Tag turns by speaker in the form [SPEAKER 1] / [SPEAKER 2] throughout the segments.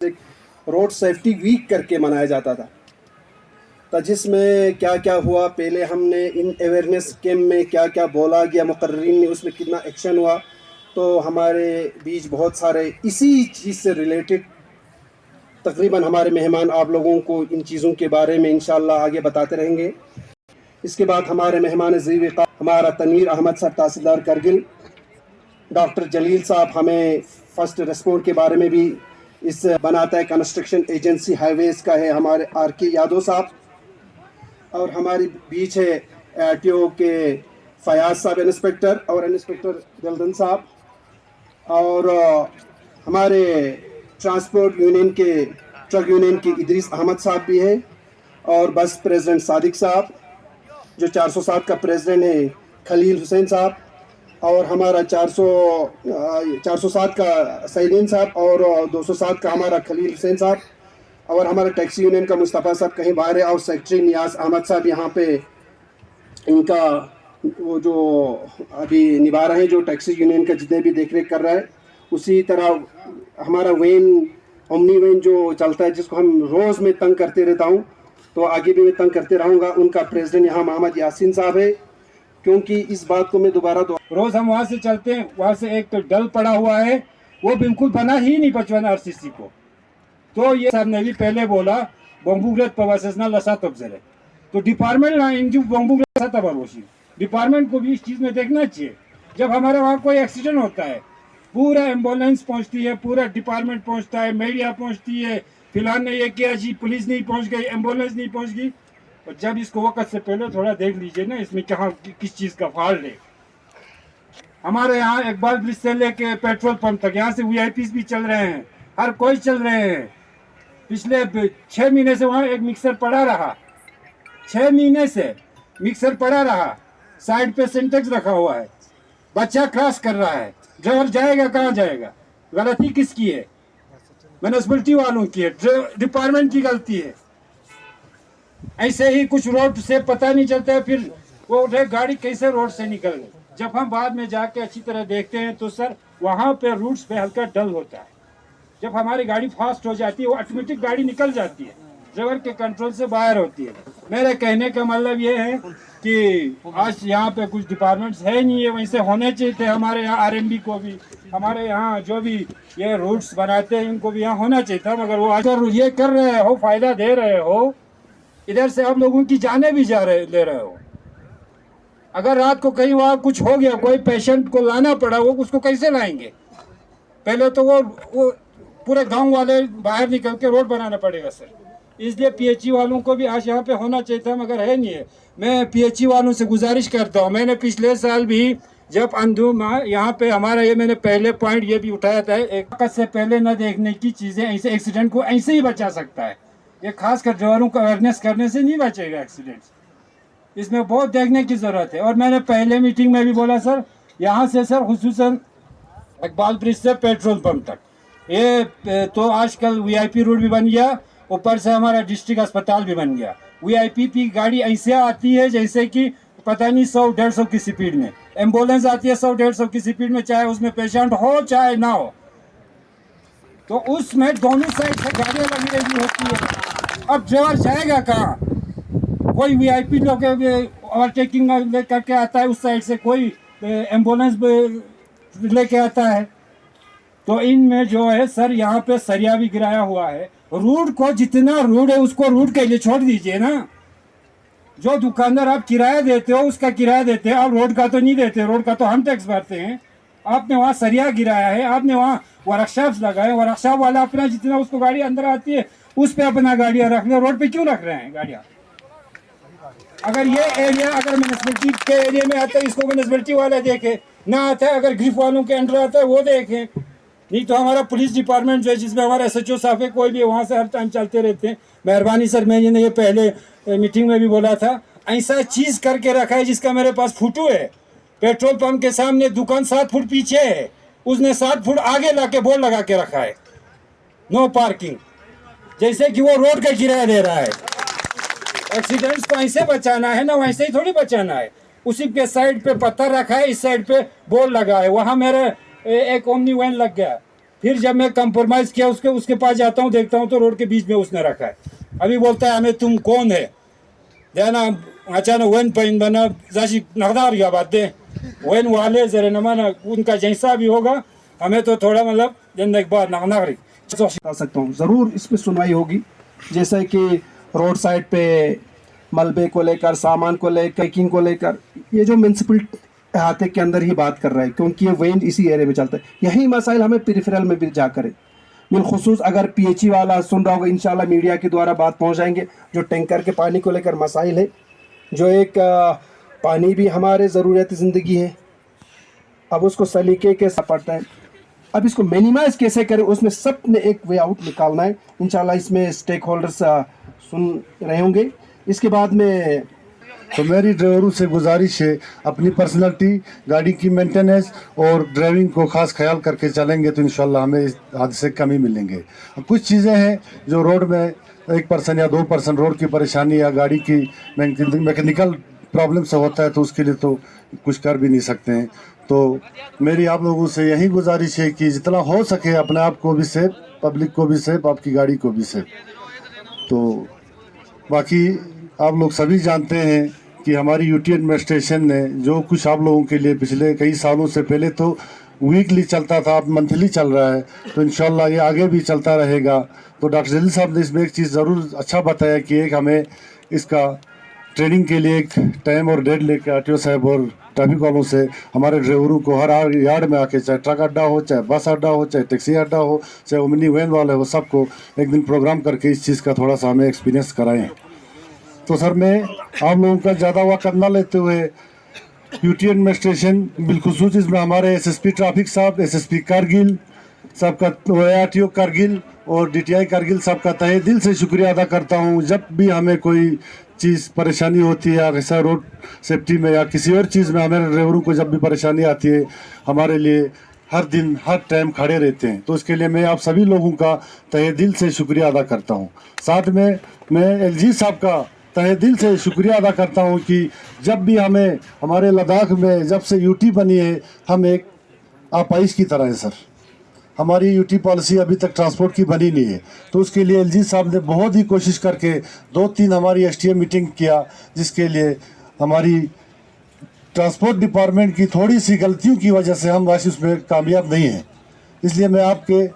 [SPEAKER 1] एक road safety week करके मनाया जाता था। तो जिसमें क्या क्या हुआ, पहले हमने इन अवेयरनेस कैम्प में क्या क्या बोला गया, मुकर्रीन ने उसमें कितना एक्शन हुआ, तो हमारे बीच बहुत सारे इसी चीज़ से रिलेटेड तकरीबन हमारे मेहमान आप लोगों को इन चीज़ों के बारे में इंशाल्लाह आगे बताते रहेंगे। इसके बाद हमारे मेहमान ज़ीविका हमारा तनवीर अहमद साहब तहसीलदार करगिल, डॉक्टर जलील साहब हमें फर्स्ट रिस्पॉन्ड के बारे में भी इस बनाता है, कंस्ट्रक्शन एजेंसी हाईवेज का है हमारे आर के यादव साहब, और हमारे बीच है आरटीओ के फयाज साहब इंस्पेक्टर और इंस्पेक्टर जल्दन साहब, और हमारे ट्रांसपोर्ट यूनियन के ट्रक यूनियन के इदरीस अहमद साहब भी है, और बस प्रेसिडेंट सादिक साहब, जो 407 का प्रेसिडेंट है खलील हुसैन साहब, और हमारा 407 का सैदीन साहब, और 207 का हमारा खलील हुसैन साहब, और हमारा टैक्सी यूनियन का मुस्तफ़ा साहब कहीं बाहर है, और सेक्रेटरी नियाज अहमद साहब यहाँ पे इनका वो जो अभी निभा रहे हैं, जो टैक्सी यूनियन का जितने भी देख रेख कर रहा है। उसी तरह हमारा वेन ओमनी वेन जो चलता है, जिसको हम रोज़ में तंग करते रहता हूँ, तो आगे भी मैं तंग करते रहूँगा, उनका प्रेसिडेंट यहाँ मोहम्मद यासीन साहब है। क्योंकि इस बात को मैं दोबारा
[SPEAKER 2] रोज हम वहाँ से चलते हैं, वहाँ से एक तो डल पड़ा हुआ है, वो बिल्कुल बना ही नहीं 55 आरसीसी को। तो ये साहब ने भी पहले बोला बम्बुग्रत प्रवासना लसात अफजर है, तो डिपार्टमेंट इंजू बम्बुग्रत तबारोशी डिपार्टमेंट को भी इस चीज़ में देखना चाहिए। जब हमारे वहाँ कोई एक्सीडेंट होता है, पूरा एम्बुलेंस पहुँचती है, पूरा डिपार्टमेंट पहुँचता है, मीडिया पहुँचती है, फिलहाल ने ये किया जी पुलिस नहीं पहुँच गई, एम्बुलेंस नहीं पहुँच गई। और जब इसको वक्त से पहले थोड़ा देख लीजिए ना, इसमें कहाँ किस चीज़ का फॉल्ट है। हमारे यहाँ इकबाल ब्रिज से लेके पेट्रोल पंप तक, यहाँ से वीआईपीज भी चल रहे हैं, हर कोई चल रहे हैं। पिछले 6 महीने से वहाँ एक मिक्सर पड़ा रहा, 6 महीने से मिक्सर पड़ा रहा, साइड पे सिंटेक्स रखा हुआ है, बच्चा क्रॉस कर रहा है, ड्राइवर जाएगा कहाँ जाएगा? गलती किसकी है? म्युनिसिपैलिटी वालों की है, डिपार्टमेंट की गलती है। ऐसे ही कुछ रोड से पता नहीं चलता है, फिर वो गाड़ी कैसे रोड से निकल गई। जब हम बाद में जाके अच्छी तरह देखते हैं तो सर वहाँ पे रूट्स पे हल्का डल होता है। जब हमारी गाड़ी फास्ट हो जाती है, वो ऑटोमेटिक गाड़ी निकल जाती है, ड्राइवर के कंट्रोल से बाहर होती है। मेरे कहने का मतलब ये है कि आज यहाँ पे कुछ डिपार्टमेंट्स है नहीं है, वैसे होने चाहिए थे। हमारे यहाँ आरएमबी को भी, हमारे यहाँ जो भी ये रूट्स बनाते हैं इनको भी यहाँ होना चाहिए था, मगर वो अगर ये कर रहे हो, फायदा दे रहे हो, इधर से आप लोगों की जाने भी ले रहे हो। अगर रात को कहीं वहाँ कुछ हो गया, कोई पेशेंट को लाना पड़ा, वो उसको कैसे लाएंगे? पहले तो वो पूरे गांव वाले बाहर निकल के रोड बनाना पड़ेगा सर। इसलिए पीएचई वालों को भी आज यहाँ पे होना चाहिए था, मगर है नहीं है। मैं पीएचई वालों से गुजारिश करता हूँ, मैंने पिछले साल भी जब अंधुम यहाँ पे हमारा ये मैंने पहले पॉइंट ये भी उठाया था, एक से पहले न देखने की चीज़ें ऐसे एक्सीडेंट को ऐसे ही बचा सकता है। ये खासकर ड्राइवरों को अवेयरनेस करने से नहीं बचेगा एक्सीडेंट्स, इसमें बहुत देखने की ज़रूरत है। और मैंने पहले मीटिंग में भी बोला सर, यहाँ से सर खुसूसन इकबाल ब्रिज से पेट्रोल पंप तक, ये तो आजकल वीआईपी रोड भी बन गया, ऊपर से हमारा डिस्ट्रिक्ट अस्पताल भी बन गया। वीआईपी की गाड़ी ऐसे आती है जैसे कि पता नहीं 100-150 की स्पीड में, एम्बुलेंस आती है 100-150 की स्पीड में, चाहे उसमें पेशेंट हो चाहे ना हो, तो उसमें दोनों साइड से गाड़ियाँ लगी रही होती है। अब ड्राइवर जाएगा कहाँ? कोई वीआईपी लोग ओवरटेकिंग लेकर आता है उस साइड से, कोई एम्बुलेंस लेके आता है। तो इनमें जो है सर यहाँ पे सरिया भी गिराया हुआ है। रूट को जितना रूट है उसको रूट के लिए छोड़ दीजिए ना। जो दुकानदार आप किराया देते हो उसका किराया देते हैं, आप रोड का तो नहीं देते, रोड का तो हम टैक्स भरते हैं। आपने वहाँ सरिया गिराया है, आपने वहाँ वर्कशॉप लगाए, वर्कशॉप वाला अपना जितना उसको गाड़ी अंदर आती है उस पर अपना गाड़ियाँ रख ले, रोड पे क्यों रख रहे हैं गाड़ियाँ? अगर ये एरिया अगर म्यूनिसिपैलिटी के एरिया में आता है, इसको म्यूनिसिपैलिटी वाले देखे, ना आता है अगर ग्रिफ वालों के अंडर आता है वो देखें। नहीं तो हमारा पुलिस डिपार्टमेंट जो है, जिसमें हमारा एसएचओ साहब है, कोई भी वहाँ से हर टाइम चलते रहते हैं। मेहरबानी सर, मैंने ये पहले मीटिंग में भी बोला था, ऐसा चीज़ करके रखा है जिसका मेरे पास फोटो है। पेट्रोल पंप के सामने दुकान 7 फुट पीछे है, उसने 7 फुट आगे ला के बोर्ड लगा के रखा है, नो पार्किंग, जैसे कि वो रोड का किराया दे रहा है। एक्सीडेंट्स को ऐसे बचाना है ना, वैसे ही थोड़ी बचाना है। उसी के साइड पे पत्थर रखा है, इस साइड पे बोर्ड लगा है। वहाँ मेरे एक ओमनी वैन लग गया, फिर जब मैं कंप्रोमाइज़ किया उसके पास जाता हूँ, देखता हूँ तो रोड के बीच में उसने रखा है। अभी बोलता है हमें तुम कौन है देना अचानक वन पैन बना जाशी नकदार या बात दे वन वाले जरे न माना उनका जैसा भी होगा हमें तो थोड़ा मतलब जिंदगी बाद नागरिक
[SPEAKER 1] बता सकता हूँ ज़रूर इस पर सुनवाई होगी। जैसे कि रोड साइड पे मलबे को लेकर, सामान को लेकर, पैकिंग को लेकर, ये जो म्यूनसिपल अहाते के अंदर ही बात कर रहा है क्योंकि ये वेंज इसी एरिया में चलता है। यही मसाइल हमें पेरिफेरल में भी जा करें। बिलखुसूस अगर पीएचई वाला सुन रहा होगा, इंशाल्लाह मीडिया के द्वारा बात पहुंचाएंगे। जो टैंकर के पानी को लेकर मसाइल है, जो एक पानी भी हमारे ज़रूरत ज़िंदगी है, अब उसको सलीके के साथ पड़ता है। अब इसको मिनिमाइज़ कैसे करें, उसमें सब ने एक वे आउट निकालना है। इंशाल्लाह इसमें स्टेक होल्डर्स सुन रहे होंगे। इसके बाद में
[SPEAKER 3] तो मेरी ड्राइवरों से गुजारिश है, अपनी पर्सनालिटी, गाड़ी की मेंटेनेंस और ड्राइविंग को खास ख्याल करके चलेंगे तो इंशाल्लाह हमें इस हादसे कम ही मिलेंगे। अब कुछ चीज़ें हैं जो रोड में 1% या 2% रोड की परेशानी या गाड़ी की मैकेनिकल प्रॉब्लम से होता है तो उसके लिए तो कुछ कर भी नहीं सकते हैं। तो मेरी आप लोगों से यही गुजारिश है कि जितना हो सके अपने आप को भी सेफ, पब्लिक को भी सेफ, आपकी गाड़ी को भी सेफ। तो बाकी आप लोग सभी जानते हैं कि हमारी यूटी एडमिनिस्ट्रेशन ने जो कुछ आप लोगों के लिए पिछले कई सालों से, पहले तो वीकली चलता था, अब मंथली चल रहा है, तो इंशाल्लाह ये आगे भी चलता रहेगा। तो डॉक्टर जलील साहब ने इसमें एक चीज़ ज़रूर अच्छा बताया कि एक हमें इसका ट्रेनिंग के लिए एक टाइम और डेट लेकर आरटीओ साहब और ट्रैफिक वालों से हमारे ड्राइवरों को हर यार्ड में आके, चाहे ट्रक अड्डा हो, चाहे बस अड्डा हो, चाहे टैक्सी अड्डा हो, चाहे ओमनी वैन वाले हो, सबको एक दिन प्रोग्राम करके इस चीज़ का थोड़ा सा हमें एक्सपीरियंस कराएँ। तो सर मैं आप लोगों का ज़्यादा वक्त न लेते हुए यूटी एडमिनिस्ट्रेशन बिलखुसूस इसमें हमारे एसएसपी ट्रैफिक साहब, एसएसपी कारगिल साहब का, आरटीओ कारगिल और डीटीआई कारगिल साहब का तहे दिल से शुक्रिया अदा करता हूँ। जब भी हमें कोई चीज़ परेशानी होती है या ऐसा रोड सेफ्टी में या किसी और चीज़ में हमारे ड्राइवरों को जब भी परेशानी आती है, हमारे लिए हर दिन हर टाइम खड़े रहते हैं। तो इसके लिए मैं आप सभी लोगों का तहे दिल से शुक्रिया अदा करता हूँ। साथ में मैं एलजी साहब का तहे दिल से शुक्रिया अदा करता हूँ कि जब भी हमें हमारे लद्दाख में जब से यूटी बनी है, हम एक आपाइश की तरह है सर। हमारी यूटी पॉलिसी अभी तक ट्रांसपोर्ट की बनी नहीं है, तो उसके लिए एलजी साहब ने बहुत ही कोशिश करके 2-3 हमारी एसटीएम मीटिंग किया, जिसके लिए हमारी ट्रांसपोर्ट डिपार्टमेंट की थोड़ी सी गलतियों की वजह से हम आज उसमें कामयाब नहीं हैं। इसलिए मैं आपके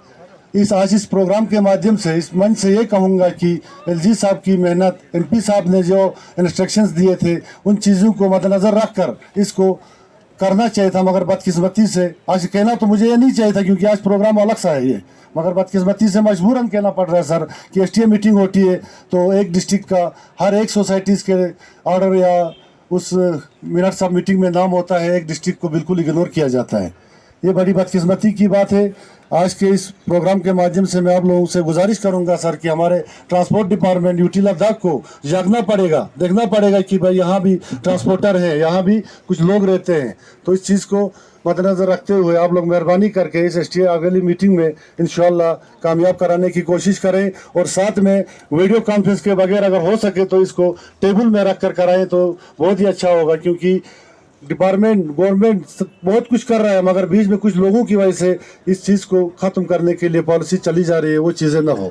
[SPEAKER 3] आज इस प्रोग्राम के माध्यम से, इस मंच से ये कहूँगा कि एलजी साहब की मेहनत, एमपी साहब ने जो इंस्ट्रक्शंस दिए थे, उन चीज़ों को मद्देनज़र रख कर इसको करना चाहिए था। मगर बदकिस्मती से आज कहना तो मुझे ये नहीं चाहिए था क्योंकि आज प्रोग्राम अलग सा है ये, मगर बदकिस्मती से मजबूरन कहना पड़ रहा है सर कि एसटीएम मीटिंग होती है तो एक डिस्ट्रिक्ट का हर एक सोसाइटीज़ के ऑर्डर या उस मिनट्स ऑफ मीटिंग में नाम होता है, एक डिस्ट्रिक्ट को बिल्कुल इग्नोर किया जाता है। ये बड़ी बदकिस्मती की बात है। आज के इस प्रोग्राम के माध्यम से मैं आप लोगों से गुजारिश करूंगा सर कि हमारे ट्रांसपोर्ट डिपार्टमेंट यूटी लद्दाख को जागना पड़ेगा, देखना पड़ेगा कि भाई यहाँ भी ट्रांसपोर्टर है, यहाँ भी कुछ लोग रहते हैं। तो इस चीज़ को मद्देनज़र रखते हुए आप लोग मेहरबानी करके इस एसटीए अगली मीटिंग में इंशाल्लाह कामयाब कराने की कोशिश करें। और साथ में वीडियो कॉन्फ्रेंस के बगैर अगर हो सके तो इसको टेबल में रख कर कराएँ तो बहुत ही अच्छा होगा, क्योंकि डिपार्टमेंट गवर्नमेंट बहुत कुछ कर रहा है मगर बीच में कुछ लोगों की वजह से इस चीज़ को ख़त्म करने के लिए पॉलिसी चली जा रही है, वो चीज़ें ना हो।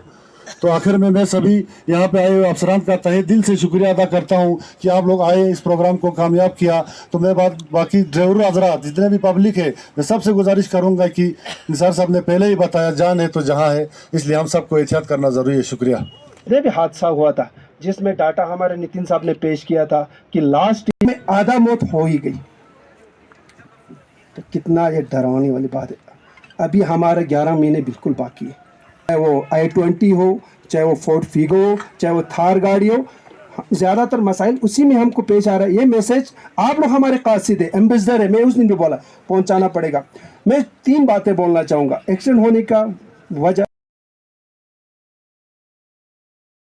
[SPEAKER 3] तो आखिर में मैं सभी यहाँ पे आए हुए अफसरान का तहे दिल से शुक्रिया अदा करता हूँ कि आप लोग आए, इस प्रोग्राम को कामयाब किया। तो मैं बाकी ड्राइवर हजरात जितने भी पब्लिक है, मैं सबसे गुजारिश करूँगा कि निसार साहब ने पहले ही बताया, जान है तो जहाँ है, इसलिए हम सबको एहतियात करना ज़रूरी है। शुक्रिया।
[SPEAKER 1] ये भी हादसा हुआ था जिसमें डाटा हमारे नितिन साहब ने पेश किया था कि लास्ट में आधा मौत हो ही गई। तो कितना ये डरावनी वाली बात है। अभी हमारे 11 महीने बिल्कुल बाकी है, चाहे वो i20 हो, चाहे वो फोर्ड फीगो हो, चाहे वो थार गाड़ी हो, ज़्यादातर मसाइल उसी में हमको पेश आ रहा है। ये मैसेज आप लोग हमारे कासिद है, एम्बेसडर है, मैं उस दिन भी बोला पहुंचाना पड़ेगा। मैं 3 बातें बोलना चाहूँगा। एक्सीडेंट होने का वजह